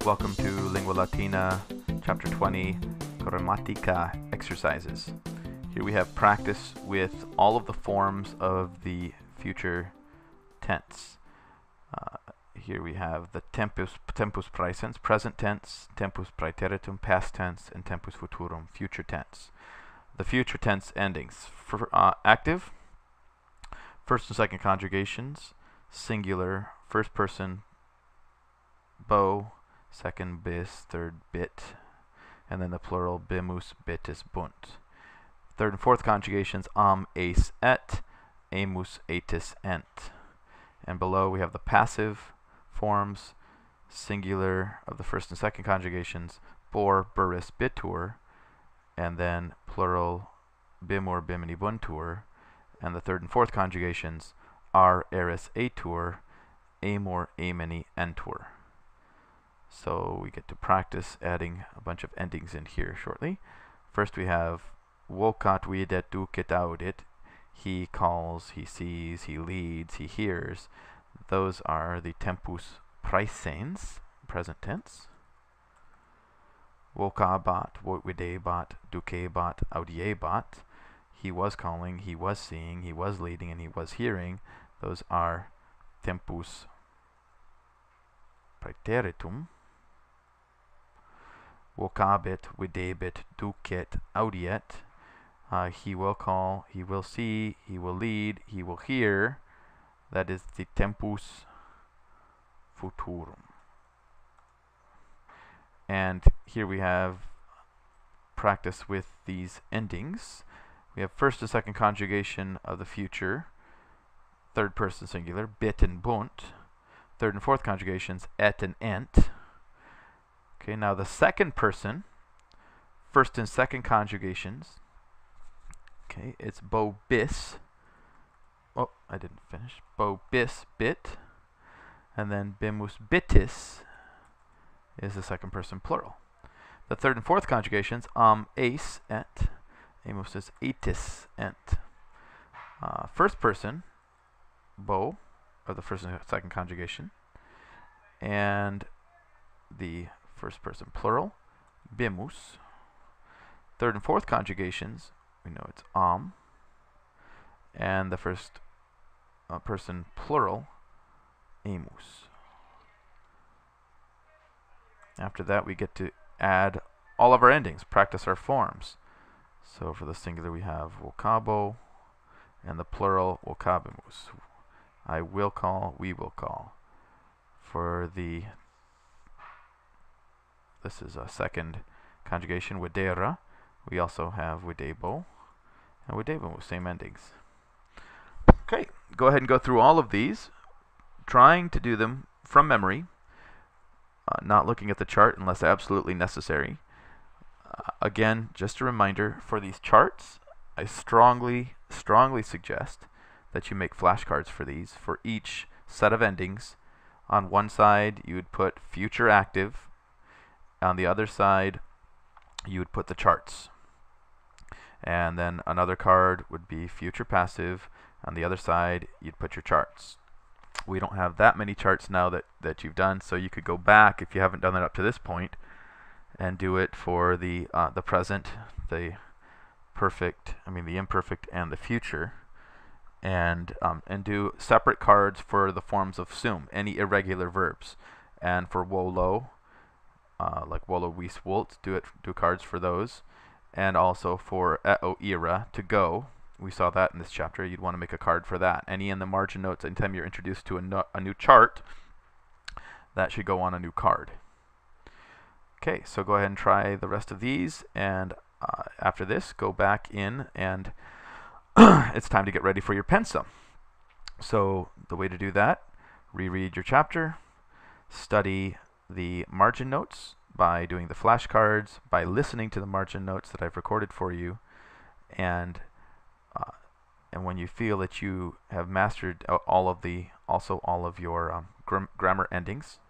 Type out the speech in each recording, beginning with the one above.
Welcome to Lingua Latina, Chapter 20, Grammatica Exercises. Here we have practice with all of the forms of the future tense. Here we have the tempus praesens, present tense, tempus praeteritum, past tense, and tempus futurum, future tense. The future tense endings. For active, first and second conjugations, singular, first person, bo, second bis, third bit, and then the plural bimus, bitis, bunt. Third and fourth conjugations ace, et, amus, atis, ent. And below we have the passive forms, singular of the first and second conjugations, bor, buris, bitur, and then plural bimur, bimini, buntur. And the third and fourth conjugations are eris, atur, amor, amini, entur. So we get to practice adding a bunch of endings in here shortly. First we have vocat, videt, ducit, audit. He calls, he sees, he leads, he hears. Those are the tempus praesens, present tense. Vocabat, videbat, ducebat, audiebat. He was calling, he was seeing, he was leading, and he was hearing. Those are tempus praeteritum. Vocabit, videbit, ducet, audiet. He will call, he will see, he will lead, he will hear. That is the tempus futurum. And here we have practice with these endings. We have first and second conjugation of the future, third person singular, bit and bunt. Third and fourth conjugations, et and ent. Okay, now the second person, first and second conjugations. Okay, it's bo bis. Oh, I didn't finish. Bo bis, bit. And then bimus, bitis is the second person plural. The third and fourth conjugations, ace, et. Amos is atis, ent. First person, bo, of the first and second conjugation. And the first person plural, bimus. Third and fourth conjugations, we know it's and the first person plural, amus. After that we get to add all of our endings, practice our forms. So for the singular we have vocabo, and the plural vocabimus. I will call, we will call. For the this is a second conjugation, videra. We also have videbo and videbo, same endings. Okay, go ahead and go through all of these, trying to do them from memory, not looking at the chart unless absolutely necessary. Again, just a reminder, for these charts, I strongly suggest that you make flashcards for these. For each set of endings, on one side you would put future active, on the other side you would put the charts, and then another card would be future passive. On the other side you'd put your charts. We don't have that many charts now that you've done, so you could go back if you haven't done it up to this point and do it for the present, the perfect, the imperfect, and the future, and do separate cards for the forms of sum, any irregular verbs. And for wolo, like wolo, wis, wolt, do cards for those. And also for eo, ira, to go. We saw that in this chapter. You'd want to make a card for that. Any in the margin notes, anytime you're introduced to a new chart, that should go on a new card. Okay, so go ahead and try the rest of these, and after this, go back in, and it's time to get ready for your pensa. So the way to do that, reread your chapter, study the margin notes by doing the flashcards, by listening to the margin notes that I've recorded for you, and when you feel that you have mastered all of your grammar endings,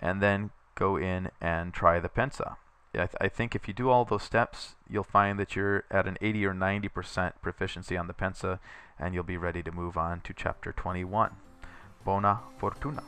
and then go in and try the pensa. I think if you do all those steps, you'll find that you're at an 80 or 90% proficiency on the pensa, and you'll be ready to move on to chapter 21. Buona fortuna.